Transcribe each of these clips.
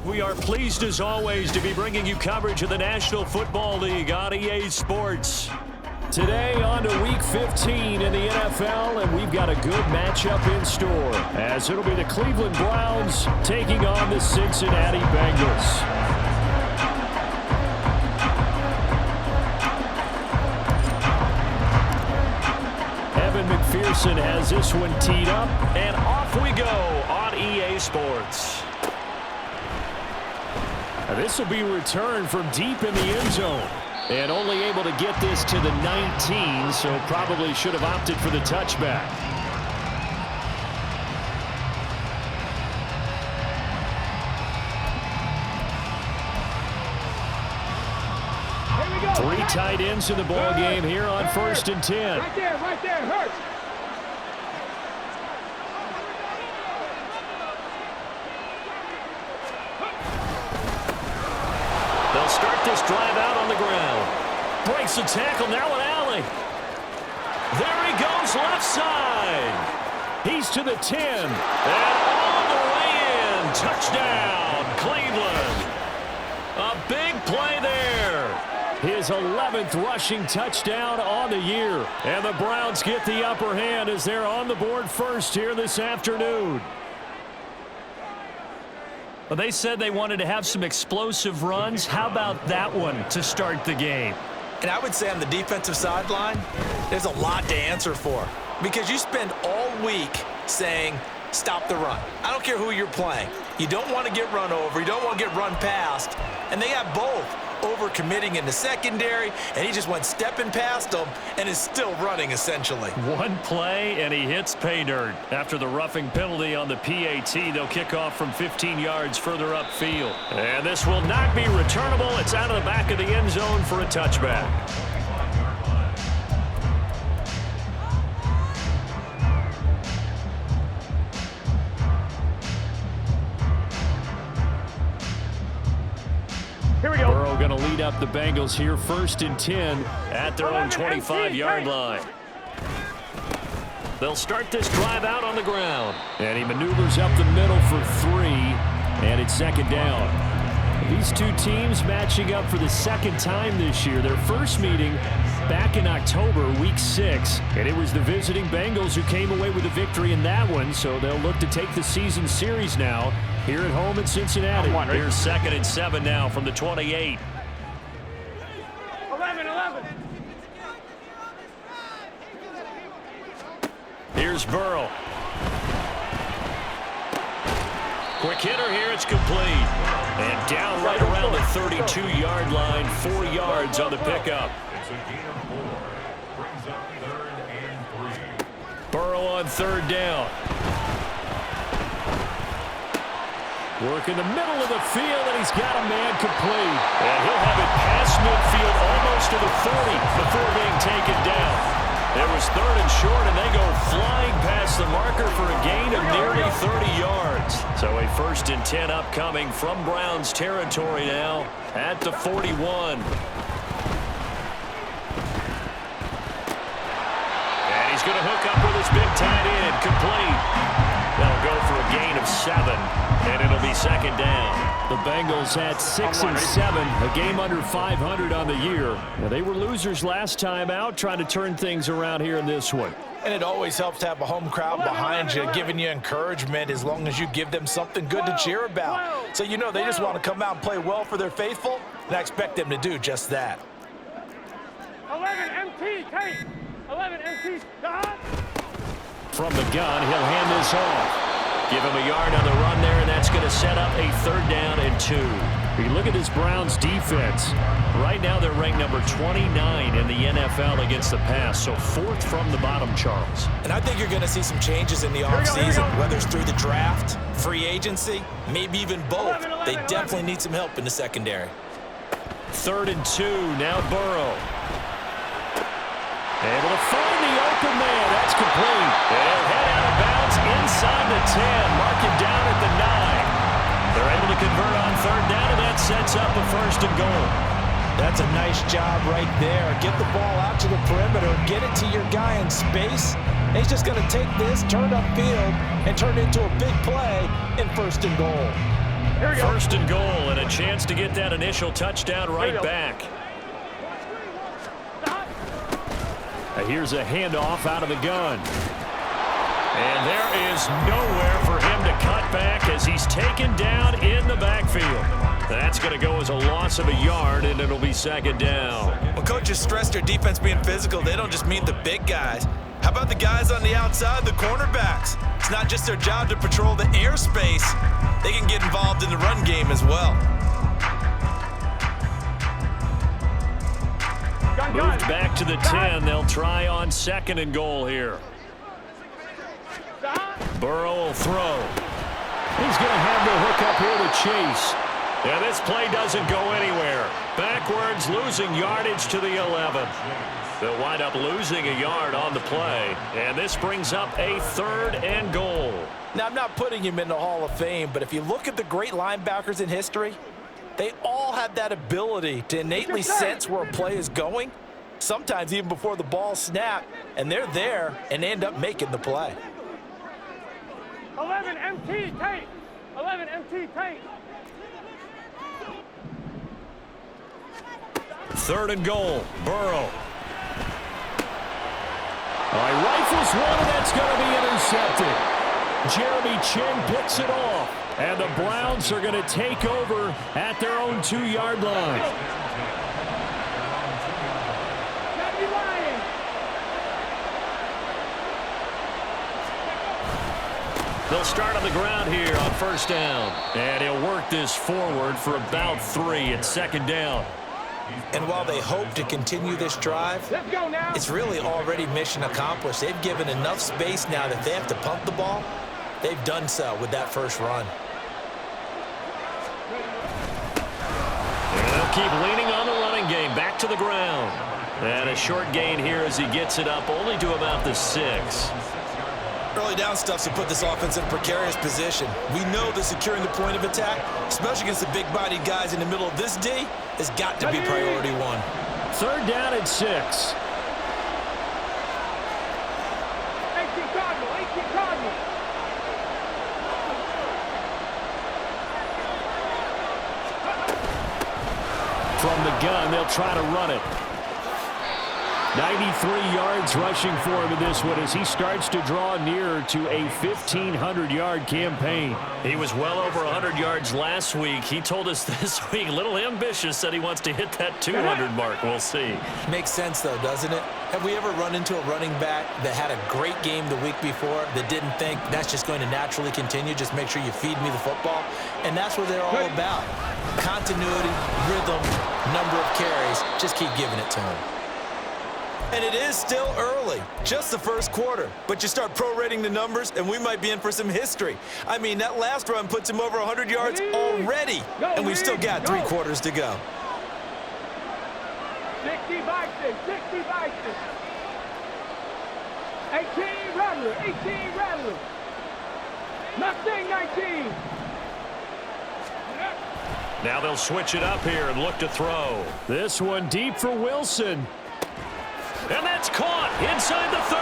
We are pleased as always to be bringing you coverage of the National Football League on EA Sports. Today on to Week 15 in the NFL, and we've got a good matchup in store, as it'll be the Cleveland Browns taking on the Cincinnati Bengals. Evan McPherson has this one teed up, and off we go on EA Sports. This will be returned from deep in the end zone. And only able to get this to the 19, so probably should have opted for the touchback. Three tight ends in the ball game here on 1st and 10. Right there, Hurts. They'll start this drive out on the ground. Breaks the tackle, now an alley. There he goes, left side. He's to the 10. And all the way in. Touchdown, Cleveland. A big play there. His 11th rushing touchdown on the year. And the Browns get the upper hand as they're on the board first here this afternoon. Well, they said they wanted to have some explosive runs. How about that one to start the game? And I would say on the defensive sideline, there's a lot to answer for. Because you spend all week saying, stop the run. I don't care who you're playing. You don't want to get run over. You don't want to get run past. And they got both. Over-committing in the secondary, and he just went stepping past them and is still running, essentially. One play, and he hits pay dirt. After the roughing penalty on the PAT, they'll kick off from 15 yards further upfield. And this will not be returnable. It's out of the back of the end zone for a touchback. Here we go. Burrow going to lead up the Bengals here 1st and 10 at their own 25-yard line. They'll start this drive out on the ground. And he maneuvers up the middle for 3, and it's 2nd down. These two teams matching up for the 2nd time this year. Their first meeting back in October, Week 6. And it was the visiting Bengals who came away with a victory in that one, so they'll look to take the season series now here at home in Cincinnati. Here's 2nd and 7 now from the 28. 11. Here's Burrow. Quick hitter here, it's complete. And down right around the 32-yard line, 4 yards on the pickup. Burrow on 3rd down. Work in the middle of the field, and he's got a man complete. And he'll have it past midfield almost to the 30 before being taken down. It was 3rd and short, and they go flying past the marker for a gain of nearly 30 yards. So a 1st and 10 upcoming from Browns territory now at the 41. And he's going to hook up with his big tight end, complete. That'll go for a gain of 7, and it'll be 2nd down. The Bengals had 6 and 7, a game under 500 on the year. Now, they were losers last time out, trying to turn things around here in this one. And it always helps to have a home crowd behind you, giving you encouragement as long as you give them something good to cheer about. So you know they just want to come out and play well for their faithful, and I expect them to do just that. 11 MT, Tate. 11 MT, stop. From the gun, he'll hand this off. Give him a yard on the run there, and that's going to set up a 3rd down and 2. You look at this Browns defense. Right now they're ranked number 29 in the NFL against the pass, so 4th from the bottom, Charles. And I think you're going to see some changes in the offseason, whether it's through the draft, free agency, maybe even both. They definitely need some help in the secondary. 3rd and 2, now Burrow. Able to find the open man. That's complete. They'll head out of bounds inside the 10. Mark it down at the 9. They're able to convert on 3rd down, and that sets up a 1st and goal. That's a nice job right there. Get the ball out to the perimeter. Get it to your guy in space. And he's just going to take this, turn upfield, and turn it into a big play in 1st and goal. Here we go. First and goal, and a chance to get that initial touchdown right back. Here's a handoff out of the gun. And there is nowhere for him to cut back as he's taken down in the backfield. That's going to go as a loss of a yard, and it'll be second down. When coaches stress their defense being physical, they don't just mean the big guys. How about the guys on the outside, the cornerbacks? It's not just their job to patrol the airspace. They can get involved in the run game as well. Moved back to the 10. They'll try on second and goal here. Burrow will throw. He's going to have the hook up here to Chase. And this play doesn't go anywhere. Backwards, losing yardage to the 11. They'll wind up losing a yard on the play. And this brings up a third and goal. Now, I'm not putting him in the Hall of Fame, but if you look at the great linebackers in history, they all have that ability to innately sense where a play is going, sometimes even before the ball snapped, and they're there and end up making the play. 11 MT tape. 11 MT tape. Third and goal. Burrow. He rifles one, and that's going to be intercepted. Jeremy Chin picks it off. And the Browns are going to take over at their own 2-yard line. They'll start on the ground here on first down. And he'll work this forward for about 3 at second down. And while they hope to continue this drive, it's really already mission accomplished. They've given enough space now that they have to pump the ball. They've done so with that first run. And they'll keep leaning on the running game. Back to the ground. And a short gain here as he gets it up only to about the 6. Early down stuff to put this offense in a precarious position. We know that securing the point of attack, especially against the big-bodied guys in the middle of this D, has got to be priority 1. Third down at 6. 18 Cardinal, 18 Cardinal. From the gun, they'll try to run it. 93 yards rushing for him in this one as he starts to draw nearer to a 1,500-yard campaign. He was well over 100 yards last week. He told us this week, a little ambitious, said he wants to hit that 200 mark. We'll see. Makes sense, though, doesn't it? Have we ever run into a running back that had a great game the week before that didn't think that's just going to naturally continue, just make sure you feed me the football? And that's what they're all about. Continuity, rhythm, number of carries. Just keep giving it to him. And it is still early, just the first quarter. But you start prorating the numbers, and we might be in for some history. I mean, that last run puts him over 100 yards already, and we've still got 3 quarters to go. 60 Bison, 60 Bison. 18 Rattler, 18 Rattler. Mustang 19. Now they'll switch it up here and look to throw. This one deep for Wilson. And that's caught inside the 30.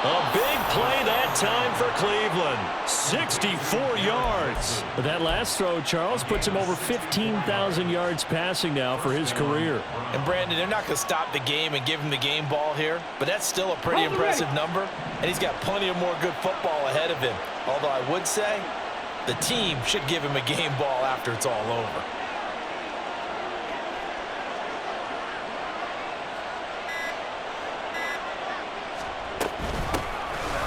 A big play that time for Cleveland. 64 yards. But that last throw, Charles, puts him over 15,000 yards passing now for his career. And, Brandon, they're not going to stop the game and give him the game ball here, but that's still a pretty impressive number, and he's got plenty of more good football ahead of him. Although I would say the team should give him a game ball after it's all over.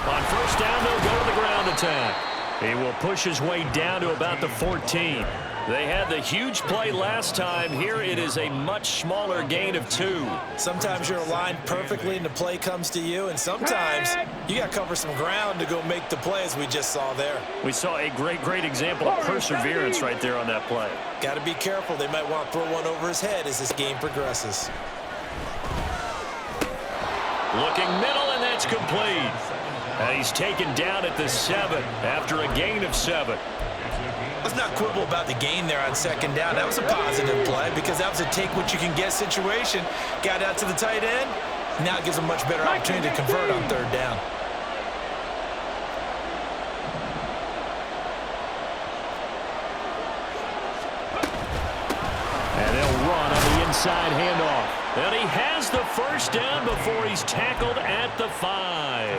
On first down, they'll go to the ground attack. He will push his way down to about the 14. They had the huge play last time. Here it is a much smaller gain of 2. Sometimes you're aligned perfectly and the play comes to you, and sometimes you got to cover some ground to go make the play, as we just saw there. We saw a great example of perseverance right there on that play. Got to be careful. They might want to throw one over his head as this game progresses. Looking middle, and that's complete. And he's taken down at the 7 after a gain of 7. Let's not quibble about the gain there on second down. That was a positive play because that was a take-what-you-can-get situation. Got out to the tight end. Now it gives him much better opportunity to convert on third down. side handoff. And he has the first down before he's tackled at the 5.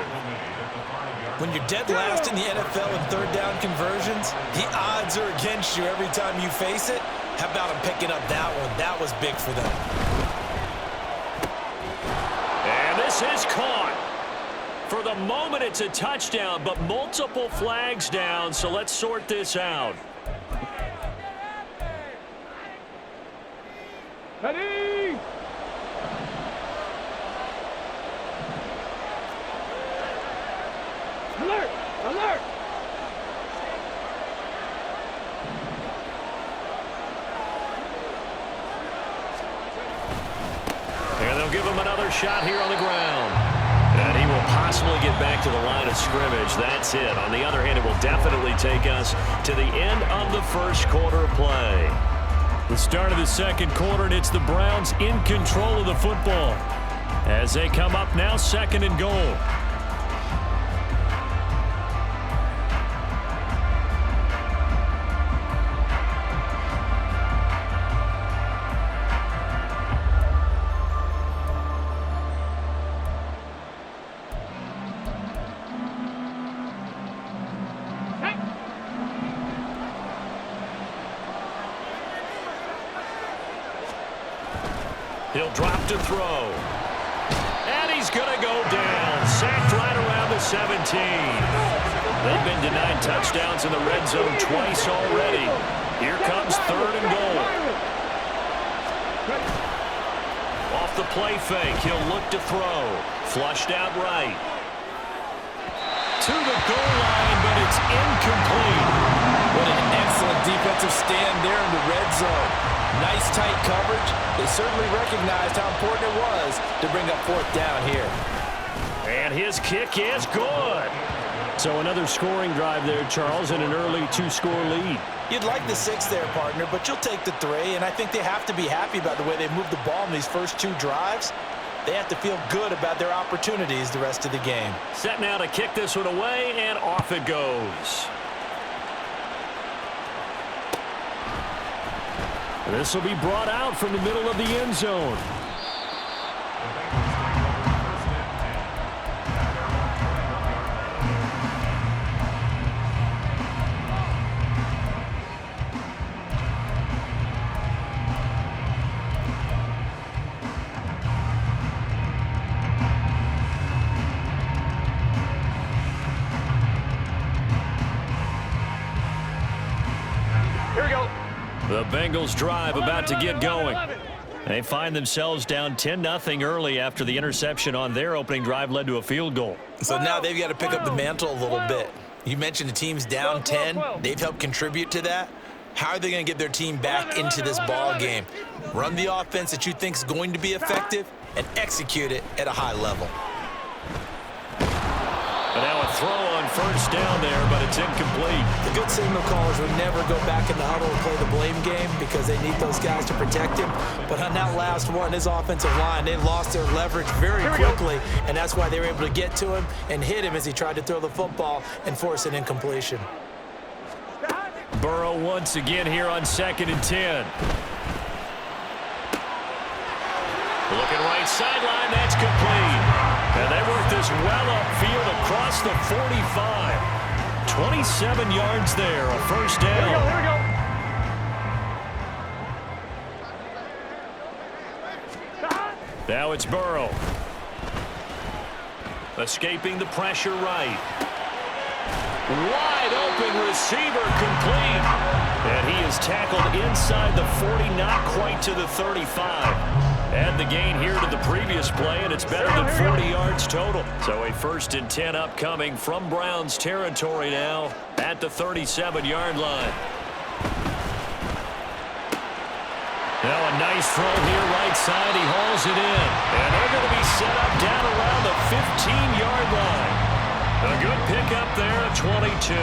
When you're dead last in the NFL in third down conversions, the odds are against you every time you face it. How about him picking up that one? That was big for them. And this is caught. For the moment, it's a touchdown, but multiple flags down, so let's sort this out. Ready? Alert! Alert! And they'll give him another shot here on the ground. And he will possibly get back to the line of scrimmage. That's it. On the other hand, it will definitely take us to the end of the first quarter of play. The start of the second quarter, and it's the Browns in control of the football as they come up now, second and goal. He'll drop to throw. And he's going to go down. Sacked right around the 17. They've been denied touchdowns in the red zone twice already. Here comes third and goal. Off the play fake, he'll look to throw. Flushed out right. To the goal line, but it's incomplete. What an excellent defensive stand there in the red zone. Nice tight coverage. They certainly recognized how important it was to bring up fourth down here. And his kick is good. So another scoring drive there, Charles, and an early 2-score lead. You'd like the 6 there, partner, but you'll take the 3, and I think they have to be happy about the way they moved the ball in these first 2 drives. They have to feel good about their opportunities the rest of the game. Set now to kick this one away, and off it goes. This will be brought out from the middle of the end zone. Here we go. The Bengals drive about to get going. They find themselves down 10-0 early after the interception on their opening drive led to a field goal. So now they've got to pick up the mantle a little bit. You mentioned the team's down 10. They've helped contribute to that. How are they going to get their team back into this ball game? Run the offense that you think is going to be effective and execute it at a high level. But now a throw on first down there, but it's incomplete. The good signal callers would never go back in the huddle and play the blame game because they need those guys to protect him. But on that last one, his offensive line, they lost their leverage very quickly, and that's why they were able to get to him and hit him as he tried to throw the football and force an incompletion. Burrow once again here on 2nd and 10. Looking right sideline, that's complete. And they work this well upfield across the 45. 27 yards there, a first down. Here we go. Now it's Burrow. Escaping the pressure right. Wide open receiver complete. And he is tackled inside the 40, not quite to the 35. Add the gain here to the previous play, and it's better than 40 yards total. So a 1st and 10 upcoming from Browns territory now at the 37-yard line. Now a nice throw here right side. He hauls it in. And they're going to be set up down around the 15-yard line. A good pickup there at 22.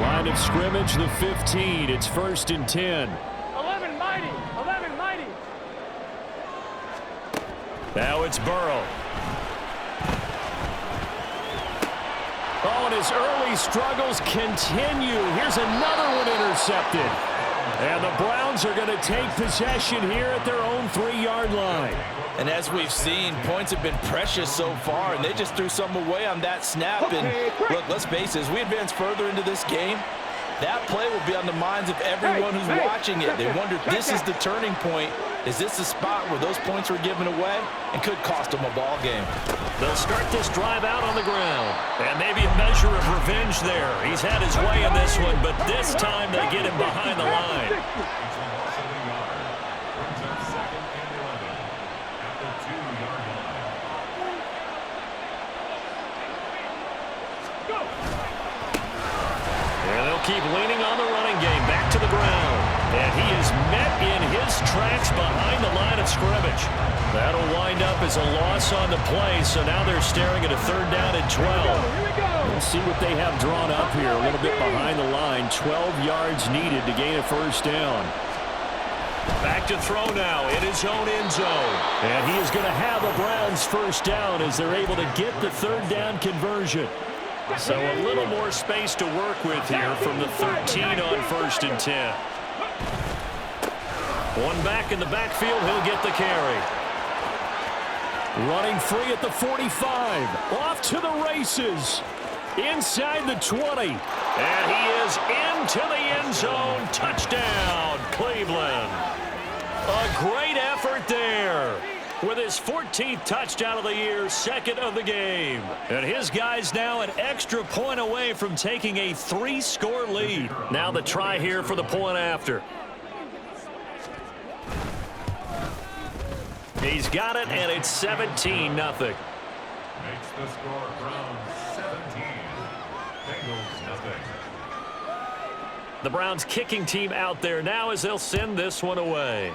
Line of scrimmage, the 15. It's 1st and 10. 11 mighty. 11 mighty. Now it's Burrow. Oh, and his early struggles continue. Here's another one intercepted. And the Browns are going to take possession here at their own 3-yard line. And as we've seen, points have been precious so far, and they just threw some away on that snap. And look, let's face it, as we advance further into this game, that play will be on the minds of everyone who's watching it. They wonder, this is the turning point. Is this the spot where those points were given away and could cost them a ball game? They'll start this drive out on the ground. And maybe a measure of revenge there. He's had his way in this one, but this time they get him behind the line. Keep leaning on the running game, back to the ground. And he is met in his tracks behind the line of scrimmage. That'll wind up as a loss on the play, so now they're staring at a 3rd down and 12. We'll see what they have drawn up here, a little bit behind the line. 12 yards needed to gain a 1st down. Back to throw now in his own end zone. And he is going to have the Browns 1st down as they're able to get the 3rd down conversion. So a little more space to work with here from the 13 on 1st and 10. One back in the backfield, he'll get the carry. Running free at the 45. Off to the races. Inside the 20. And he is into the end zone. Touchdown, Cleveland. A great effort there. With his 14th touchdown of the year, 2nd of the game. And his guys now an extra point away from taking a 3-score lead. Now the try here for the point after. He's got it, and it's 17-0. Makes the score Browns 17, Bengals nothing. The Browns kicking team out there now as they'll send this one away.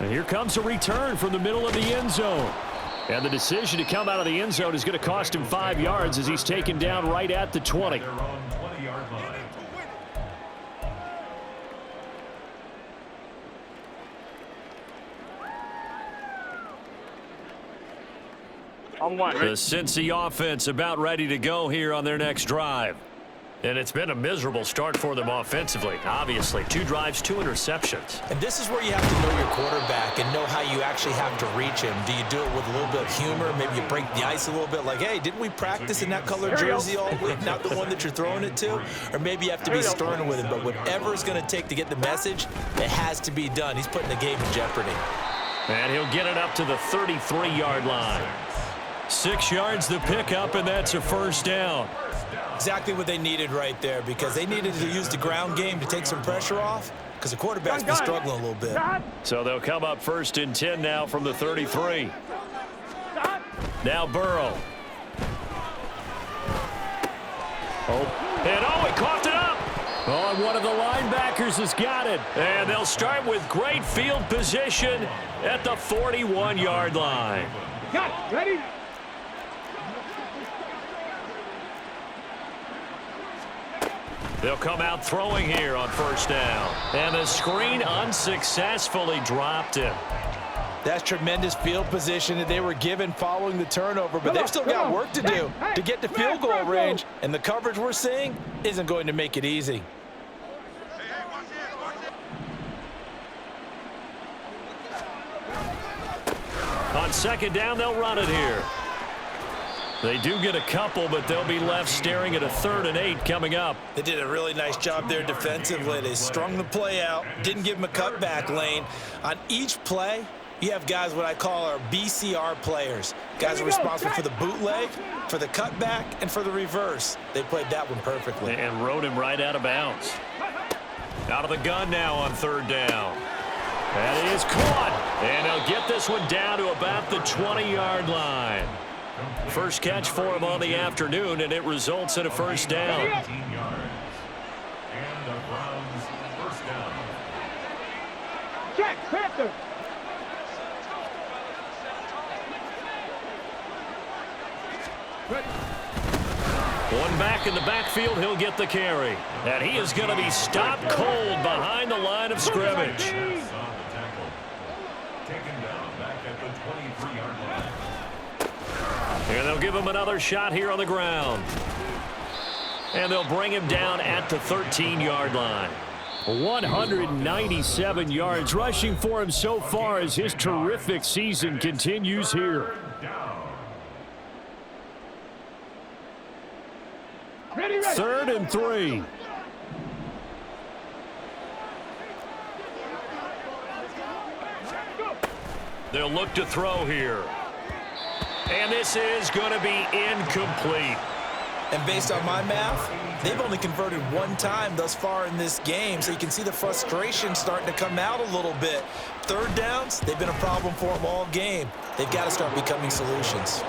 And here comes a return from the middle of the end zone. And the decision to come out of the end zone is going to cost him 5 yards as he's taken down right at the 20. Their own 20-yard line. On one. The Cincy offense about ready to go here on their next drive. And it's been a miserable start for them offensively, obviously. 2 drives, 2 interceptions. And this is where you have to know your quarterback and know how you actually have to reach him. Do you do it with a little bit of humor? Maybe you break the ice a little bit like, hey, didn't we practice in that color jersey all week, not the one that you're throwing it to? Or maybe you have to be stern with him. But whatever it's going to take to get the message, it has to be done. He's putting the game in jeopardy. And he'll get it up to the 33-yard line. 6 yards the pickup, and that's a 1st down. Exactly what they needed right there, because they needed to use the ground game to take some pressure off, because the quarterback's been struggling a little bit. So they'll come up 1st and 10 now from the 33. Now Burrow. He coughed it up. Oh, and one of the linebackers has got it. And they'll start with great field position at the 41-yard line. Got it. Ready? They'll come out throwing here on 1st down. And the screen unsuccessfully dropped him. That's tremendous field position that they were given following the turnover, but they've still got work to do to get to field goal range, and the coverage we're seeing isn't going to make it easy. On 2nd down, they'll run it here. They do get a couple, but they'll be left staring at a 3rd and 8 coming up. They did a really nice job there defensively. They strung the play out, didn't give him a cutback lane. On each play, you have guys what I call our BCR players. Guys are responsible for the bootleg, for the cutback, and for the reverse. They played that one perfectly. And rode him right out of bounds. Out of the gun now on 3rd down. That is caught. And he'll get this one down to about the 20-yard line. First catch for him on the afternoon, and it results in a 1st down. 18 yards. And the Browns 1st down. Check, Panther. One back in the backfield, he'll get the carry. And he is going to be stopped cold behind the line of scrimmage. Saw the tackle. Taken down back at the 23-yard line. And they'll give him another shot here on the ground. And they'll bring him down at the 13-yard line. 197 yards rushing for him so far as his terrific season continues here. Ready. 3rd and 3. They'll look to throw here. And this is going to be incomplete. And based on my math, they've only converted one time thus far in this game, so you can see the frustration starting to come out a little bit. 3rd downs, they've been a problem for them all game. They've got to start becoming solutions.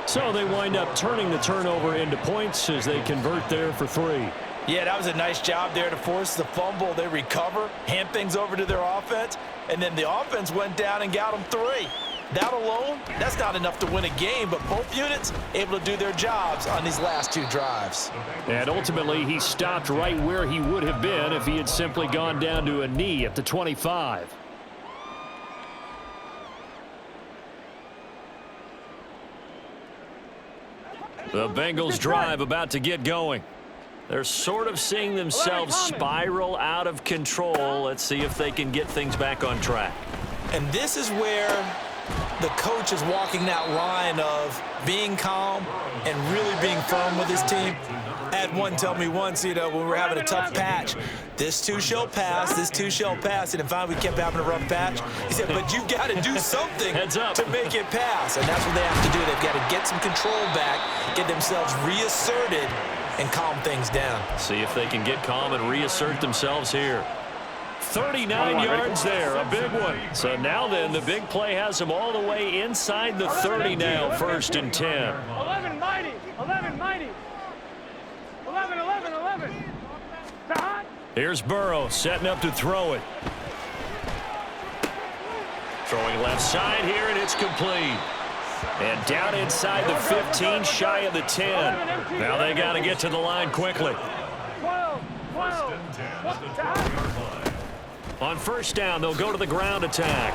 So they wind up turning the turnover into points as they convert there for 3. Yeah, that was a nice job there to force the fumble. They recover, hand things over to their offense, and then the offense went down and got them 3. That alone, that's not enough to win a game, but both units able to do their jobs on these last 2 drives. And ultimately, he stopped right where he would have been if he had simply gone down to a knee at the 25. The Bengals drive about to get going. They're sort of seeing themselves spiral out of control. Let's see if they can get things back on track. And this is where the coach is walking that line of being calm and really being firm with his team. I had one tell me once, when we were having a tough patch, this too shall pass, this too shall pass. And finally we kept having a rough patch. He said, but you've got to do something to make it pass. And that's what they have to do. They've got to get some control back, get themselves reasserted, and calm things down. See if they can get calm and reassert themselves here. 39 yards there, a big one. So now then, the big play has them all the way inside the 30 now, 1st and 10. 11 mighty. 11 mighty. 11. Here's Burrow setting up to throw it. Throwing left side here, and it's complete. And down inside the 15, shy of the 10. Now they got to get to the line quickly. 12. On 1st down, they'll go to the ground attack.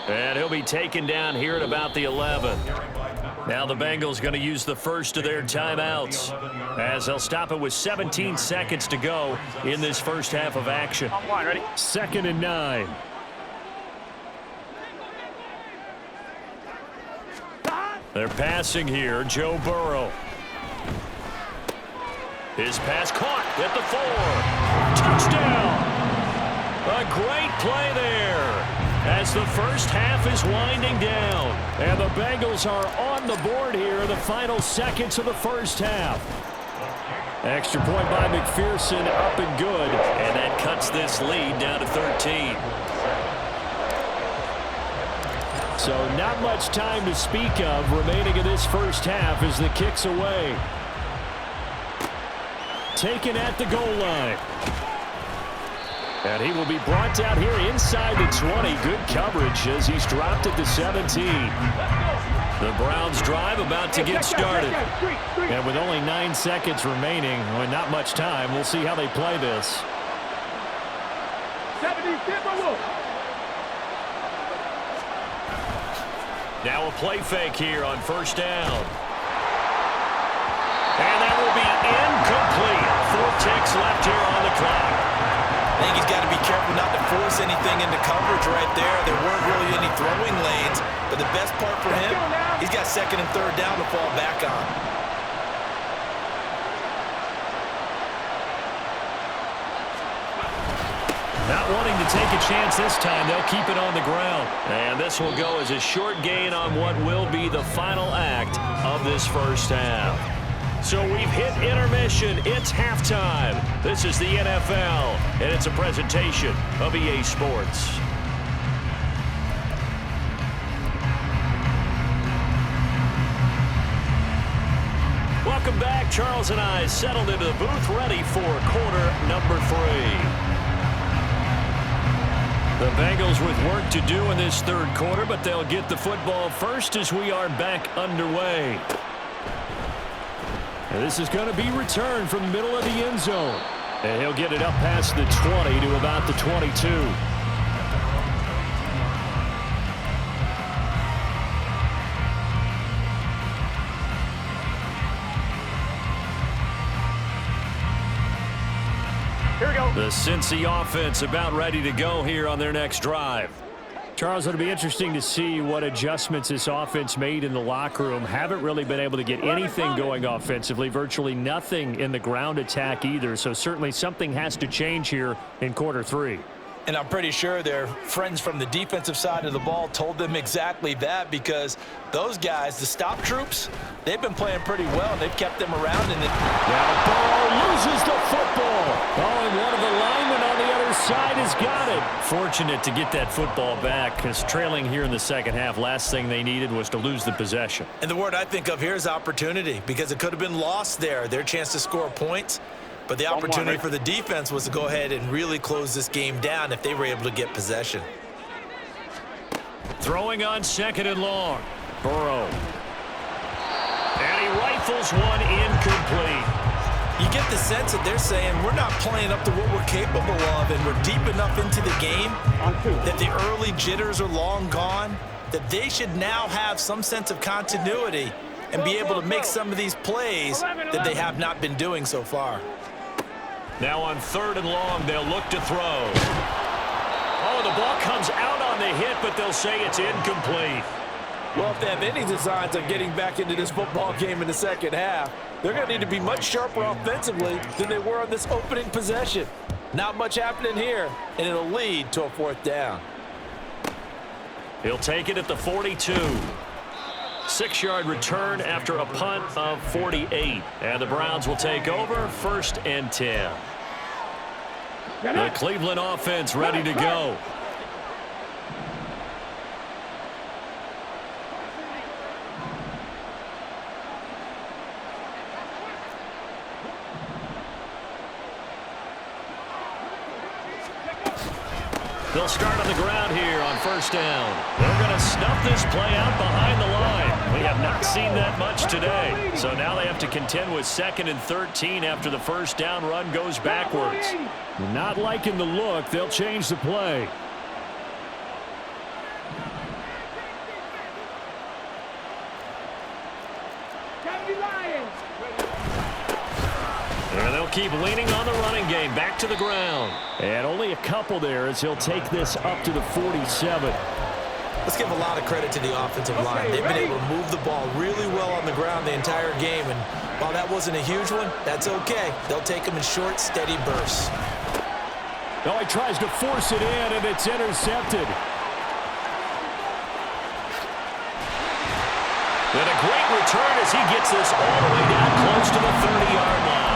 And he'll be taken down here at about the 11. Now the Bengals going to use the first of their timeouts as they'll stop it with 17 seconds to go in this first half of action. 2nd and 9. They're passing here, Joe Burrow. His pass caught at the 4. Touchdown! A great play there as the first half is winding down. And the Bengals are on the board here in the final seconds of the first half. Extra point by McPherson, up and good. And that cuts this lead down to 13. So not much time to speak of remaining in this first half as the kick's away. Taken at the goal line. And he will be brought down here inside the 20. Good coverage as he's dropped at the 17. The Browns drive about to get started. And with only 9 seconds remaining, well, not much time, we'll see how they play this. Now a play fake here on 1st down. And that will be incomplete. 4 ticks left here on the clock. I think he's got to be careful not to force anything into coverage right there. There weren't really any throwing lanes, but the best part for him, he's got 2nd and 3rd down to fall back on. Not wanting to take a chance this time, they'll keep it on the ground. And this will go as a short gain on what will be the final act of this first half. So we've hit intermission. It's halftime. This is the NFL, and it's a presentation of EA Sports. Welcome back. Charles and I settled into the booth, ready for quarter number 3. The Bengals with work to do in this 3rd quarter, but they'll get the football first as we are back underway. And this is going to be returned from the middle of the end zone. And he'll get it up past the 20 to about the 22. The Cincy offense about ready to go here on their next drive. Charles, it'll be interesting to see what adjustments this offense made in the locker room. Haven't really been able to get anything going offensively, virtually nothing in the ground attack either. So certainly something has to change here in quarter three. And I'm pretty sure their friends from the defensive side of the ball told them exactly that, because those guys, the stop troops, they've been playing pretty well. They've kept them around. And now Burrow loses the football. Oh, and one of the linemen on the other side has got it. Fortunate to get that football back, because trailing here in the second half, last thing they needed was to lose the possession. And the word I think of here is opportunity, because it could have been lost there, their chance to score points. But the opportunity for the defense was to go ahead and really close this game down if they were able to get possession. Throwing on second and long. Burrow. And he rifles one incomplete. You get the sense that they're saying we're not playing up to what we're capable of, and we're deep enough into the game that the early jitters are long gone, that they should now have some sense of continuity and be able to make some of these plays that they have not been doing so far. Now on third and long, they'll look to throw. Oh, the ball comes out on the hit, but they'll say it's incomplete. Well, if they have any designs of getting back into this football game in the second half, they're going to need to be much sharper offensively than they were on this opening possession. Not much happening here, and it'll lead to a fourth down. He'll take it at the 42. 6-yard return after a punt of 48. And the Browns will take over, first and 10. The Cleveland offense ready to go. They'll start on the ground here on first down. They're going to snuff this play out behind the line. We have not seen that much today. So now they have to contend with 2nd and 13 after the first down run goes backwards. Not liking the look. They'll change the play. And they'll keep leaning on the running game. Back to the ground. And only a couple there as he'll take this up to the 47. Let's give a lot of credit to the offensive line. They've been able to move the ball really well on the ground the entire game. And while that wasn't a huge one, that's okay. They'll take them in short, steady bursts. Oh, he tries to force it in, and it's intercepted. And a great return as he gets this all the way down close to the 30-yard line.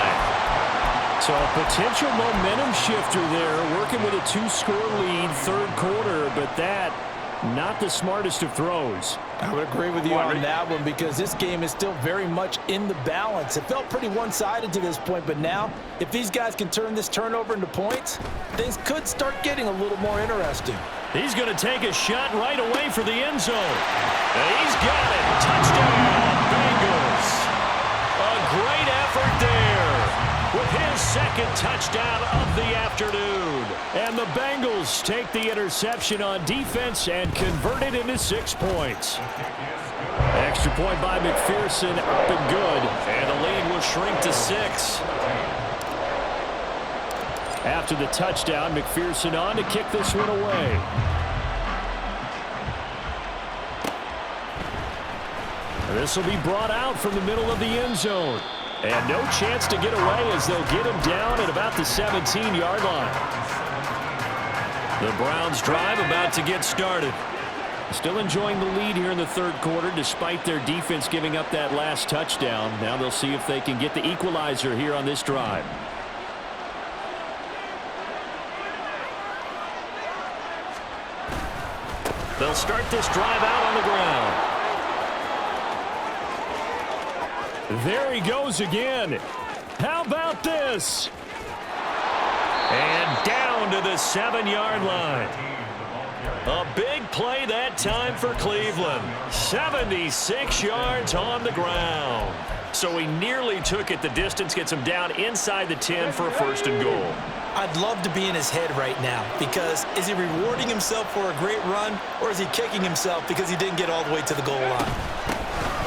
So a potential momentum shifter there, working with a 2-score lead, third quarter, but that not the smartest of throws. I would agree with you on that one, because this game is still very much in the balance. It felt pretty one-sided to this point, but now if these guys can turn this turnover into points, things could start getting a little more interesting. He's going to take a shot right away for the end zone. And he's got it. Touchdown, Bengals. A great effort there with his second touchdown of the afternoon. And the Bengals take the interception on defense and convert it into 6 points. Extra point by McPherson, up and good. And the lead will shrink to 6. After the touchdown, McPherson on to kick this one away. This will be brought out from the middle of the end zone. And no chance to get away as they'll get him down at about the 17-yard line. The Browns drive about to get started. Still enjoying the lead here in the third quarter despite their defense giving up that last touchdown. Now they'll see if they can get the equalizer here on this drive. They'll start this drive out on the ground. There he goes again. How about this? And down to the 7-yard line. A big play that time for Cleveland. 76 yards on the ground. So he nearly took it the distance, gets him down inside the 10 for a first and goal. I'd love to be in his head right now, because is he rewarding himself for a great run, or is he kicking himself because he didn't get all the way to the goal line?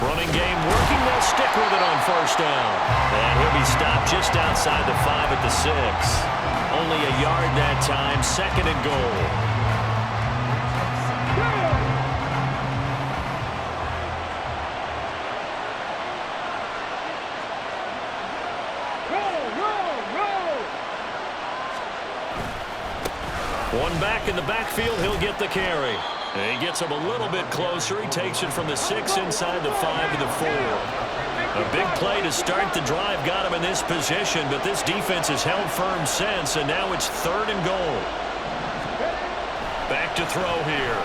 Running game working. They'll stick with it on first down. And he'll be stopped just outside the 5 at the 6. Only a yard that time. 2nd and goal. One back in the backfield. He'll get the carry. And he gets him a little bit closer. He takes it from the 6 inside the 5 to the 4. A big play to start the drive got him in this position, but this defense has held firm since, and now it's 3rd and goal. Back to throw here.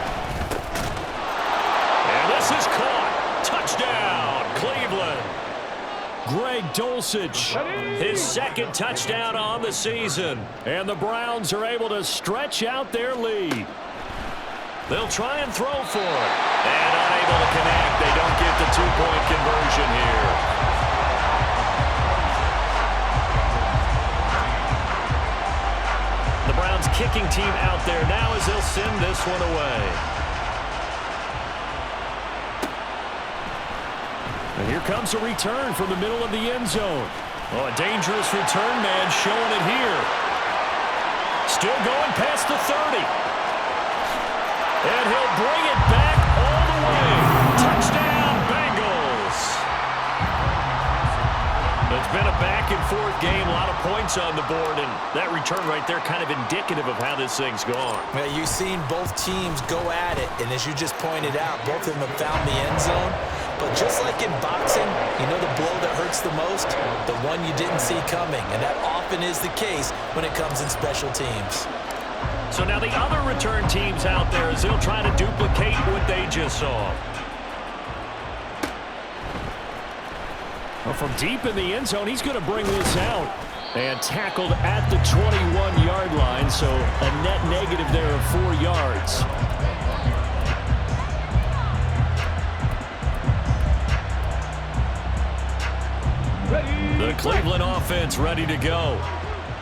And this is caught. Touchdown, Cleveland. Greg Dulcich, his 2nd touchdown on the season. And the Browns are able to stretch out their lead. They'll try and throw for it. And unable to connect. They don't get the 2-point conversion here. The Browns kicking team out there now as they'll send this one away. And here comes a return from the middle of the end zone. Oh, a dangerous return man showing it here. Still going past the 30. And he'll bring it back all the way. Touchdown, Bengals. It's been a back-and-forth game, a lot of points on the board, and that return right there kind of indicative of how this thing's gone. Well, you've seen both teams go at it, and as you just pointed out, both of them have found the end zone. But just like in boxing, you know the blow that hurts the most? The one you didn't see coming, and that often is the case when it comes in special teams. So now the other return teams out there as they'll try to duplicate what they just saw. Well, from deep in the end zone, he's going to bring this out. And tackled at the 21-yard line, so a net negative there of 4 yards. The Cleveland offense ready to go.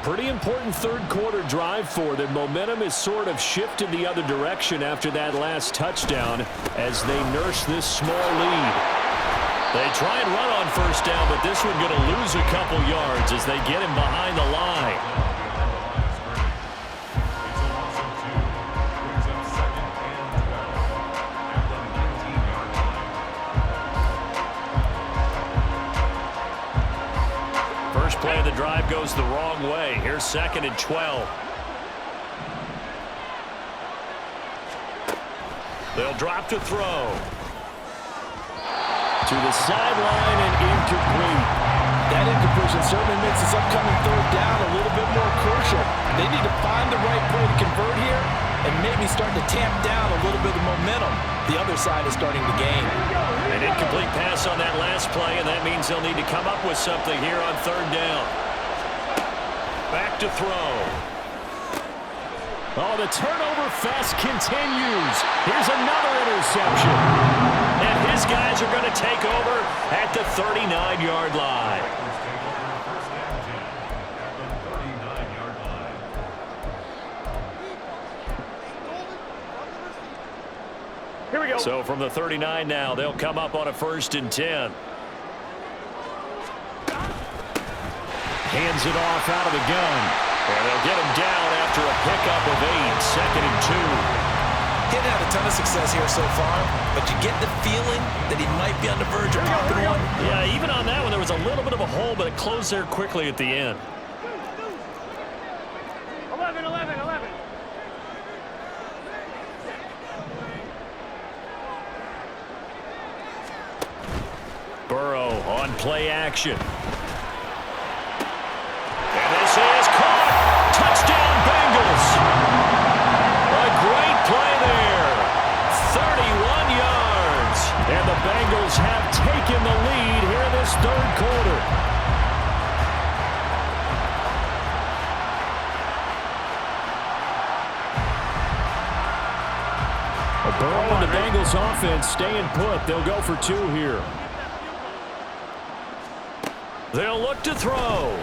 Pretty important 3rd quarter drive for them. Momentum has sort of shifted the other direction after that last touchdown as they nurse this small lead. They try and run on first down, but this one going to lose a couple yards as they get him behind the line. Play of the drive goes the wrong way. Here's 2nd and 12. They'll drop to throw. To the sideline and incomplete. That incompletion certainly makes this upcoming 3rd down a little bit more crucial. They need to find the right play to convert here and maybe start to tamp down a little bit of momentum. The other side is starting to gain. An incomplete pass on that last play, and that means they'll need to come up with something here on 3rd down. Back to throw. Oh, the turnover fest continues. Here's another interception. And his guys are going to take over at the 39-yard line. Here we go. So from the 39 now, they'll come up on a 1st and 10. Hands it off out of the gun. And they'll get him down after a pickup of 8. 2nd and 2. He hadn't had a ton of success here so far, but you get the feeling that he might be on the verge of popping one. Yeah, even on that one, there was a little bit of a hole, but it closed there quickly at the end. 11, 11, 11. Burrow on play action. And this is caught. Touchdown, Bengals. A great play there. 31 yards. And the Bengals have taken the lead here in this 3rd quarter. Burrow and the Bengals offense staying put. They'll go for 2 here. They'll look to throw.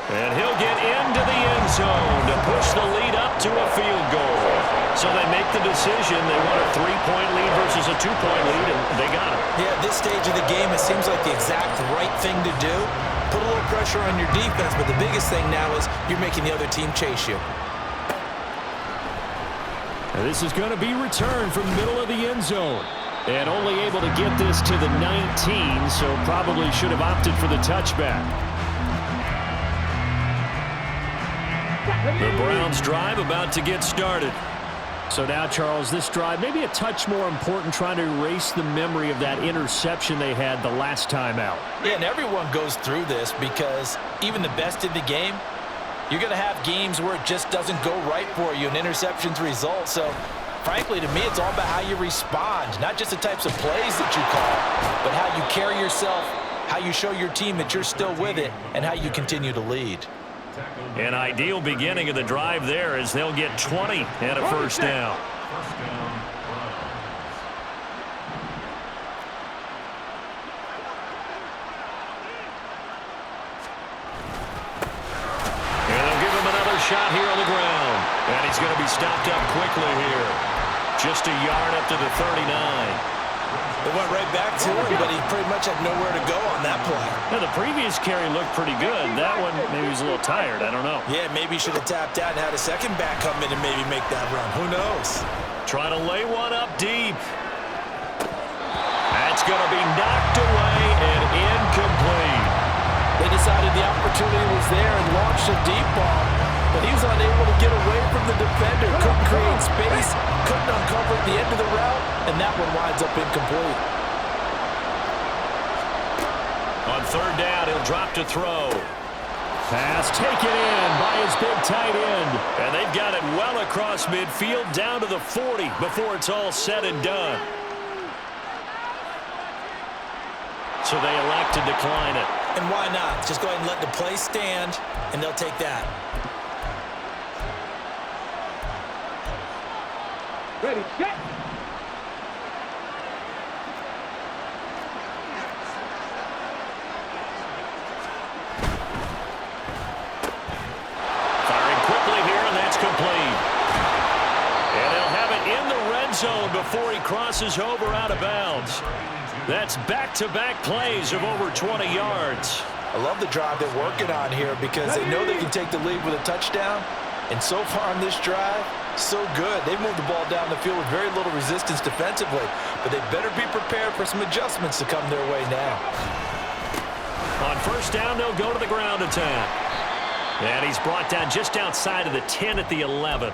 And he'll get into the end zone to push the lead up to a field goal. So they make the decision. They want a 3-point lead versus a 2-point lead, and they got it. Yeah, at this stage of the game, it seems like the exact right thing to do. Put a little pressure on your defense, but the biggest thing now is you're making the other team chase you. And this is going to be returned from the middle of the end zone. And only able to get this to the 19, so probably should have opted for the touchback. The Browns drive about to get started. So now, Charles, this drive maybe a touch more important, trying to erase the memory of that interception they had the last time out. Yeah, and everyone goes through this because even the best in the game, you're going to have games where it just doesn't go right for you and interceptions result. So, frankly, to me, it's all about how you respond, not just the types of plays that you call, but how you carry yourself, how you show your team that you're still with it, and how you continue to lead. An ideal beginning of the drive there as they'll get 20 and a first down. First down, Browns. And they'll give him another shot here on the ground. And he's going to be stopped up quickly here. Just a yard up to the 39. It went right back to him, but he pretty much had nowhere to go on that play. Now, the previous carry looked pretty good. That one, maybe he was a little tired. I don't know. Yeah, maybe he should have tapped out and had a second back come in and maybe make that run. Who knows? Trying to lay one up deep. That's going to be knocked away and incomplete. They decided the opportunity was there and launched a deep ball, but he was unable to get away from the defender. Couldn't create space, couldn't uncover the end of the route, and that one winds up incomplete. On third down, he'll drop to throw. Pass taken in by his big tight end. And they've got it well across midfield down to the 40 before it's all said and done. So they elect to decline it. And why not? Just go ahead and let the play stand, and they'll take that. Ready, set. Firing quickly here, and that's complete. And they'll have it in the red zone before he crosses over out of bounds. That's back-to-back plays of over 20 yards. I love the drive they're working on here because they know they can take the lead with a touchdown. And so far on this drive, so good. They've moved the ball down the field with very little resistance defensively, but they better be prepared for some adjustments to come their way now. On first down, they'll go to the ground attack. And he's brought down just outside of the 10 at the 11.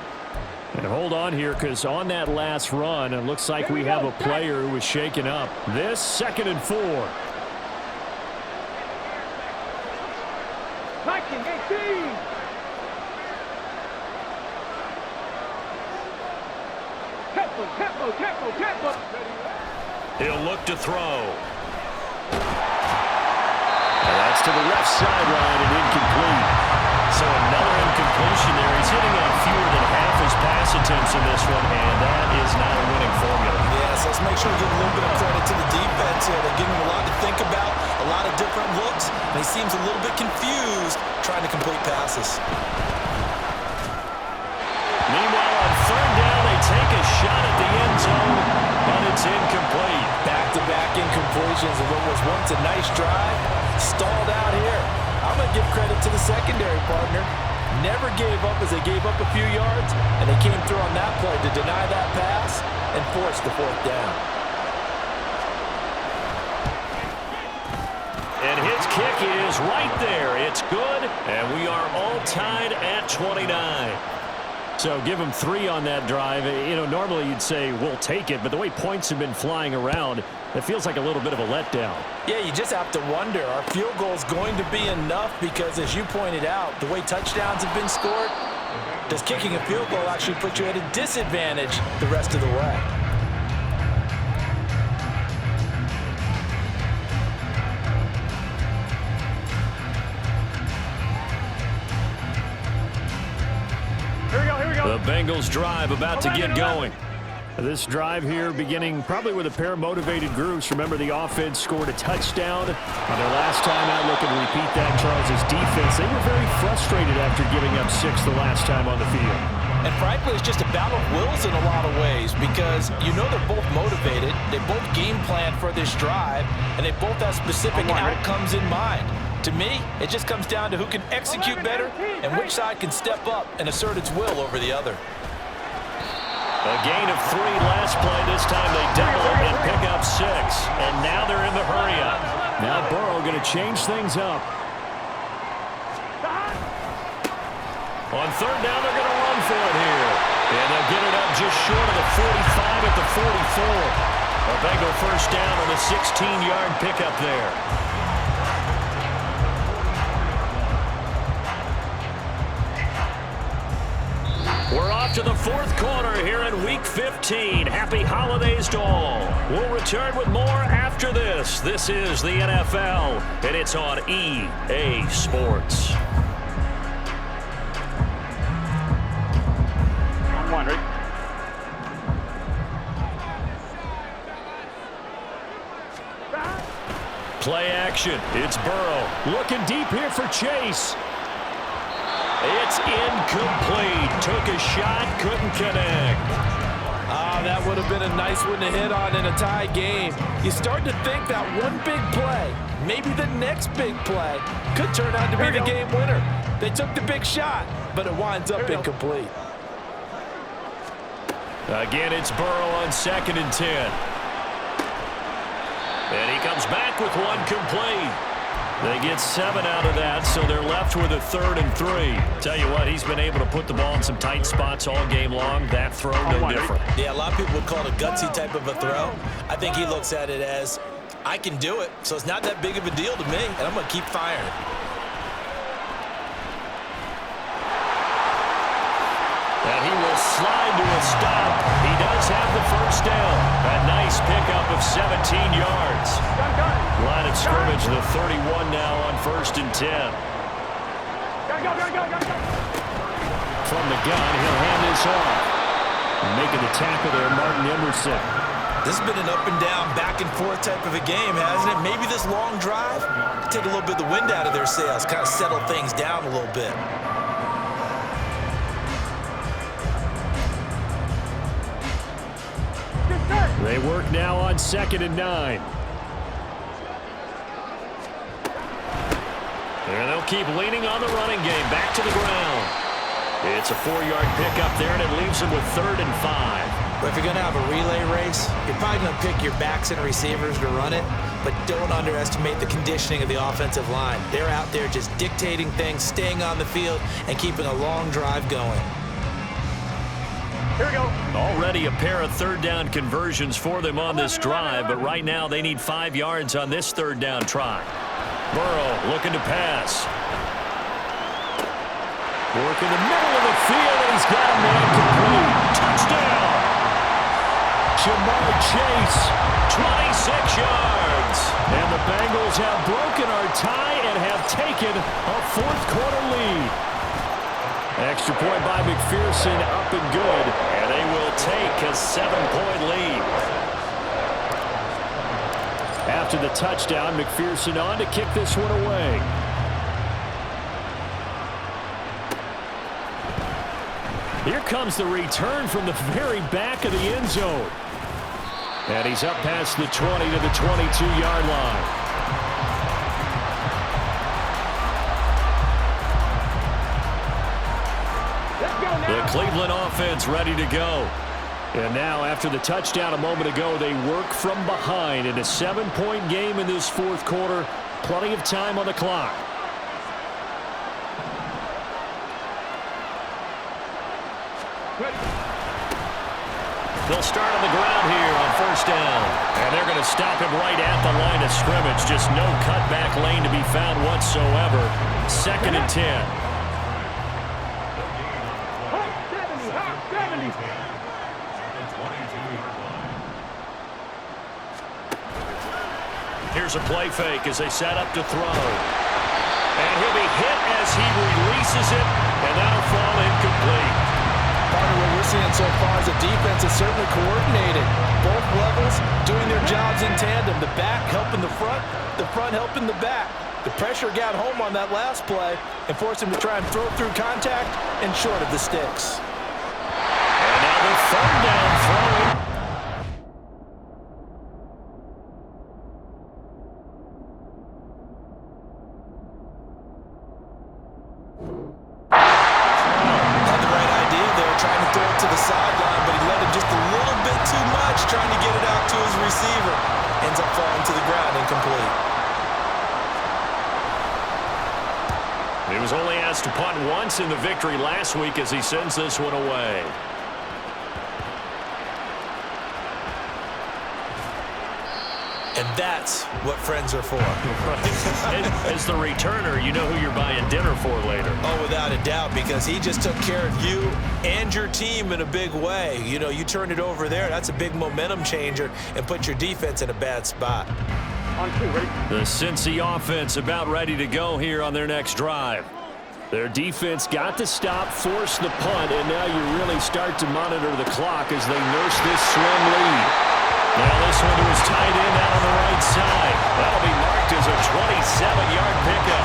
And hold on here, because on that last run, it looks like we have a player who was shaken up. This 2nd and 4. 19, 18. Tempo. He'll look to throw. And that's to the left sideline and incomplete. So another incompletion there. He's hitting on fewer than half his pass attempts in this one, and that is not a winning formula. Yes, let's make sure we give a little bit of credit to the defense here. They're giving him a lot to think about, a lot of different looks, and he seems a little bit confused trying to complete passes. Meanwhile, on third down, they take a shot at the end zone, but it's incomplete. Back-to-back incompletions of what was once a nice drive, stalled out here. I'm going to give credit to the secondary partner. Never gave up as they gave up a few yards, and they came through on that play to deny that pass and force the 4th down. And his kick is right there. It's good, and we are all tied at 29. So give him 3 on that drive. You know, normally you'd say we'll take it, but the way points have been flying around, it feels like a little bit of a letdown. Yeah, you just have to wonder, are field goals going to be enough? Because as you pointed out, the way touchdowns have been scored, does kicking a field goal actually put you at a disadvantage the rest of the way? Here we go. The Bengals drive about to get going. This drive here beginning probably with a pair of motivated groups. Remember, the offense scored a touchdown on their last time out. Looking to repeat that. Charles's defense, they were very frustrated after giving up 6 the last time on the field. And frankly, it's just a battle of wills in a lot of ways because you know they're both motivated, they both game plan for this drive, and they both have specific outcomes in mind. To me, it just comes down to who can execute better and which side can step up and assert its will over the other. A gain of 3 last play. This time they double it and pick up 6. And now they're in the hurry-up. Now Burrow going to change things up. On third down, they're going to run for it here. And they'll get it up just short of the 45 at the 44. A Bengal first down on a 16-yard pickup there. We're off to the fourth quarter here in Week 15. Happy holidays to all. We'll return with more after this. This is the NFL, and it's on EA Sports. I'm wondering. Play action. It's Burrow. Looking deep here for Chase. It's incomplete. Took a shot, couldn't connect. That would have been a nice one to hit on in a tie game. You start to think that one big play, maybe the next big play, could turn out to be the game winner. They took the big shot, but it winds up incomplete. Again, it's Burrow on 2nd and 10. And he comes back with one complete. They get 7 out of that, so they're left with a 3rd and 3. Tell you what, he's been able to put the ball in some tight spots all game long. That throw, no different. Yeah, a lot of people would call it a gutsy type of a throw. I think he looks at it as, I can do it, so it's not that big of a deal to me, and I'm going to keep firing. And he will slide to a stop. He does have the first down. A nice pickup of 17 yards. Line of scrimmage, the 31 now on 1st and 10. From the gun, he'll hand this off. Making the tackle there, Martin Emerson. This has been an up and down, back and forth type of a game, hasn't it? Maybe this long drive, take a little bit of the wind out of their sails, kind of settle things down a little bit. They work now on 2nd and 9. And they'll keep leaning on the running game. Back to the ground. It's a 4-yard pickup there, and it leaves them with 3rd and 5. But if you're going to have a relay race, you're probably going to pick your backs and receivers to run it, but don't underestimate the conditioning of the offensive line. They're out there just dictating things, staying on the field, and keeping a long drive going. Here we go. Already a pair of 3rd down conversions for them on this drive, but right now they need 5 yards on this 3rd down try. Burrow looking to pass. Work in the middle of the field, and he's got a man complete. Touchdown! Jamar Chase, 26 yards. And the Bengals have broken our tie and have taken a 4th quarter lead. Extra point by McPherson, up and good, and they will take a 7-point lead. After the touchdown, McPherson on to kick this one away. Here comes the return from the very back of the end zone. And he's up past the 20 to the 22-yard line. The Cleveland offense ready to go. And now, after the touchdown a moment ago, they work from behind in a 7-point game in this 4th quarter. Plenty of time on the clock. They'll start on the ground here on 1st down. And they're going to stop him right at the line of scrimmage. Just no cutback lane to be found whatsoever. 2nd and 10. Here's a play fake as they set up to throw. And he'll be hit as he releases it, and that'll fall incomplete. Part of what we're seeing so far is the defense is certainly coordinated. Both levels doing their jobs in tandem. The back helping the front helping the back. The pressure got home on that last play and forced him to try and throw through contact and short of the sticks. third down throwing. Had the right idea there, trying to throw it to the sideline, but he let him just a little bit too much, trying to get it out to his receiver. Ends up falling to the ground, incomplete. He was only asked to punt once in the victory last week as he sends this one away. And that's what friends are for. As the returner, you know who you're buying dinner for later. Oh, without a doubt, because he just took care of you and your team in a big way. You know, you turn it over there, that's a big momentum changer and put your defense in a bad spot. On 2, ready? The Cincy offense about ready to go here on their next drive. Their defense got to stop, force the punt, and now you really start to monitor the clock as they nurse this slim lead. Now this one to his tight end out on the right side. That'll be marked as a 27-yard pickup.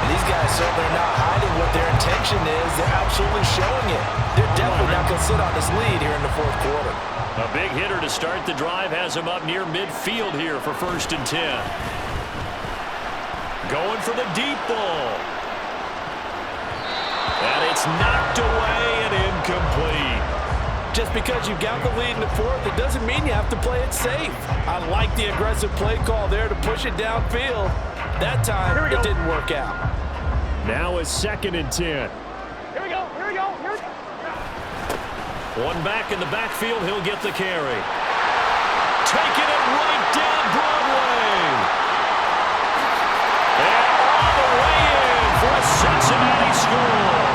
And these guys certainly are not hiding what their intention is. They're absolutely showing it. They're definitely not going to sit on this lead here in the fourth quarter. A big hitter to start the drive has him up near midfield here for 1st and 10. Going for the deep ball. And it's knocked away and incomplete. Just because you've got the lead in the fourth, it doesn't mean you have to play it safe. I like the aggressive play call there to push it downfield. That time, it didn't work out. Now it's 2nd and 10. Here we go. Here we go. Here we go. One back in the backfield, he'll get the carry. Taking it right down Broadway. And all the way in for a Cincinnati score.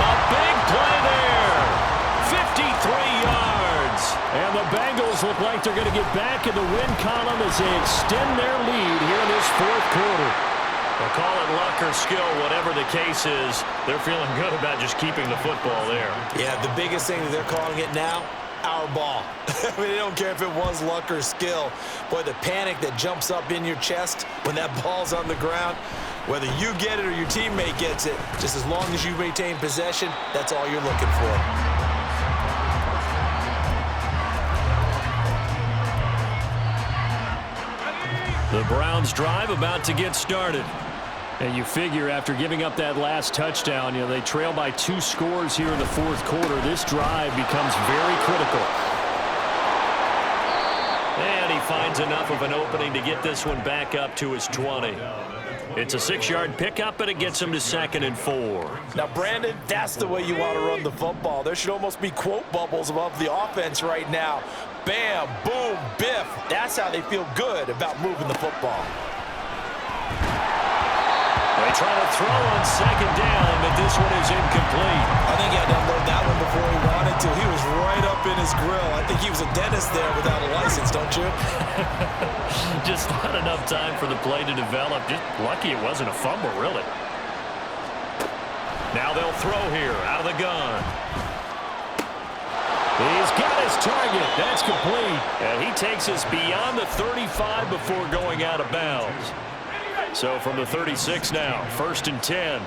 A big play there. 53 yards. And the Bengals look like they're going to get back in the win column as they extend their lead here in this fourth quarter. They'll call it luck or skill, whatever the case is. They're feeling good about just keeping the football there. Yeah, the biggest thing that they're calling it now, our ball. I mean, they don't care if it was luck or skill. Boy, the panic that jumps up in your chest when that ball's on the ground, whether you get it or your teammate gets it, just as long as you maintain possession, that's all you're looking for. The Browns drive about to get started. And you figure after giving up that last touchdown, you know, they trail by 2 scores here in the fourth quarter. This drive becomes very critical. And he finds enough of an opening to get this one back up to his 20. It's a 6-yard pickup, and it gets him to 2nd and 4. Now, Brandon, that's the way you want to run the football. There should almost be quote bubbles above the offense right now. Bam, boom, biff. That's how they feel good about moving the football. They try to throw on 2nd down, but this one is incomplete. I think he had to unload that one before he wanted to. He was right up in his grill. I think he was a dentist there without a license, don't you? Just not enough time for the play to develop. Just lucky it wasn't a fumble, really. Now they'll throw here out of the gun. He's got his target. That's complete. And he takes us beyond the 35 before going out of bounds. So from the 36 now, 1st and 10.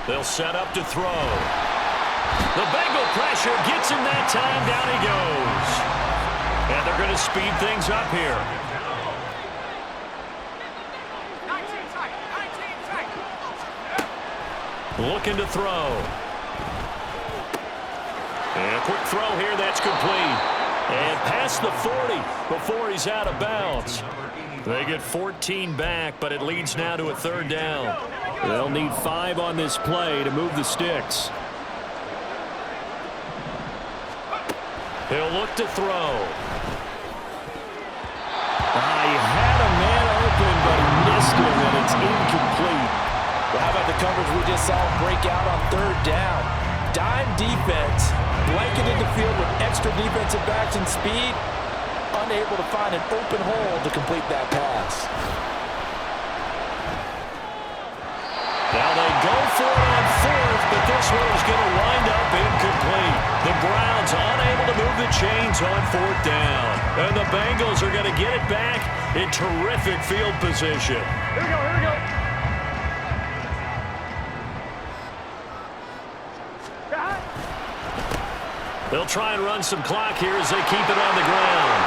They'll set up to throw. The Bengal pressure gets him that time. Down he goes. And they're going to speed things up here. 19 looking to throw. And a quick throw here. That's complete. And past the 40 before he's out of bounds. They get 14 back, but it leads now to a 3rd down. They'll need 5 on this play to move the sticks. He'll look to throw. He had a man open, but he missed him, and it's incomplete. Well, how about the coverage we just saw break out on 3rd down? Dime defense, blanketed the field with extra defensive backs and speed, unable to find an open hole to complete that pass. Now they go for it on 4th, but this one is going to wind up incomplete. The Browns unable to move the chains on 4th down. And the Bengals are going to get it back in terrific field position. Here we go. Here we go. They'll try and run some clock here as they keep it on the ground.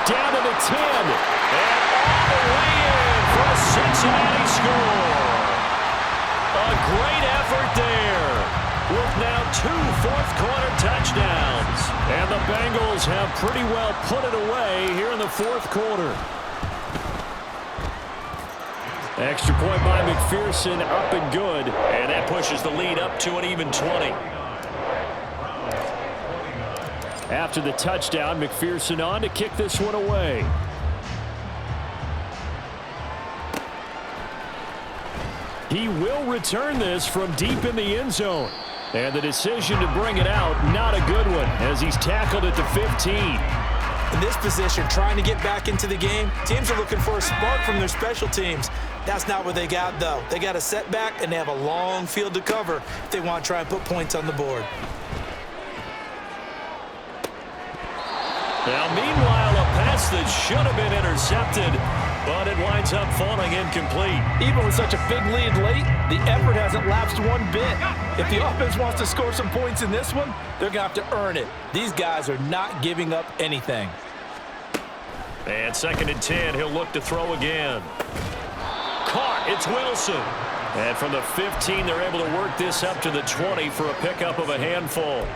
Down to the 10. And all the way in for a Cincinnati score. A great effort there, with now 2 fourth-quarter touchdowns. And the Bengals have pretty well put it away here in the fourth quarter. Extra point by McPherson, up and good. And that pushes the lead up to an even 20. After the touchdown, McPherson on to kick this one away. He will return this from deep in the end zone. And the decision to bring it out, not a good one, as he's tackled at the 15. In this position, trying to get back into the game, teams are looking for a spark from their special teams. That's not what they got, though. They got a setback, and they have a long field to cover if they want to try and put points on the board. Now, meanwhile, a pass that should have been intercepted, but it winds up falling incomplete. Even with such a big lead late, the effort hasn't lapsed one bit. If the offense wants to score some points in this one, they're going to have to earn it. These guys are not giving up anything. And 2nd and 10, he'll look to throw again. Caught, it's Wilson. And from the 15, they're able to work this up to the 20 for a pickup of a handful.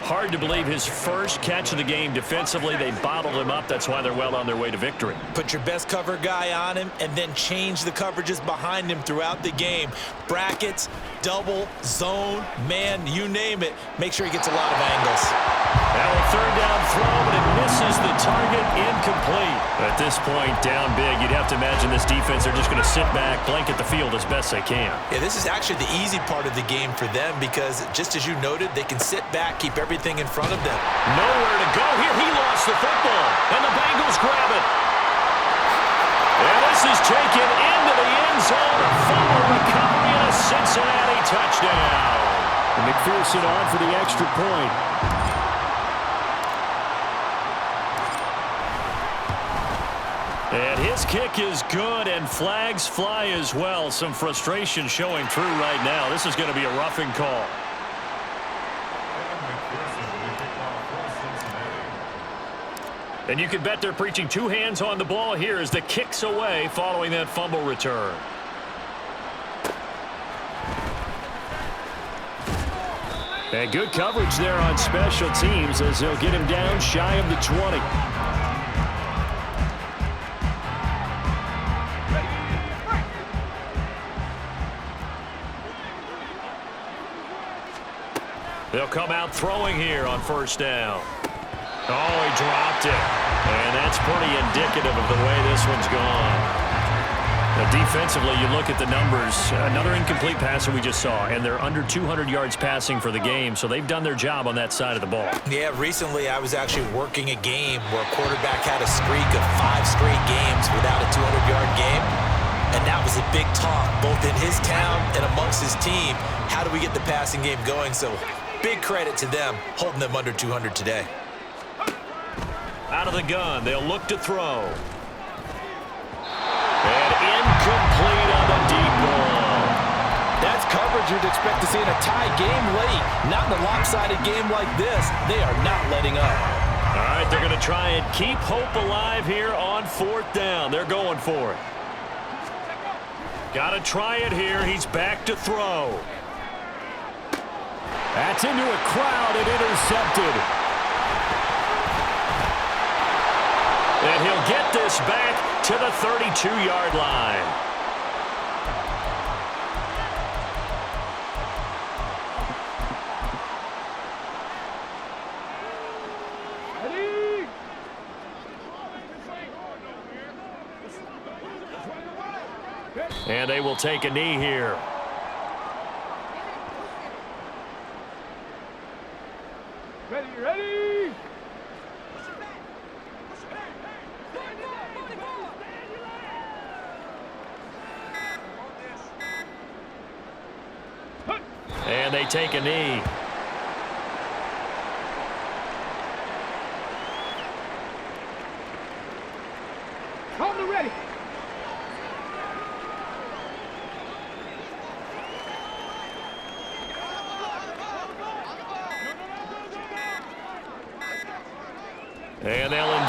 Hard to believe his first catch of the game defensively. They bottled him up. That's why they're well on their way to victory. Put your best cover guy on him and then change the coverages behind him throughout the game. Brackets, double, zone, man, you name it. Make sure he gets a lot of angles. Now a 3rd down throw, but it misses the target, incomplete. At this point, down big, you'd have to imagine this defense are just going to sit back, blanket the field as best they can. Yeah, this is actually the easy part of the game for them because, just as you noted, they can sit back, keep everything in front of them. Nowhere to go here. He lost the football, and the Bengals grab it. And this is taken into the end zone. A fumble recovery and a Cincinnati touchdown. And McPherson on for the extra point. And his kick is good, and flags fly as well. Some frustration showing through right now. This is going to be a roughing call. And you can bet they're preaching 2 hands on the ball here as the kick's away following that fumble return. And good coverage there on special teams as they'll get him down shy of the 20. They'll come out throwing here on 1st down. Oh, he dropped it. And that's pretty indicative of the way this one's gone. Now, defensively, you look at the numbers. Another incomplete pass that we just saw, and they're under 200 yards passing for the game, so they've done their job on that side of the ball. Yeah, recently I was actually working a game where a quarterback had a streak of 5 straight games without a 200-yard game. And that was a big talk, both in his town and amongst his team. How do we get the passing game going? So big credit to them holding them under 200 today. Out of the gun, they'll look to throw. And incomplete on the deep ball. That's coverage you'd expect to see in a tie game late. Not in a lopsided game like this. They are not letting up. All right, they're going to try and keep hope alive here on 4th down. They're going for it. Got to try it here. He's back to throw. That's into a crowd and intercepted. And he'll get this back to the 32-yard line. And they will take a knee here. Ready? And they take a knee. Hold the ready. And they'll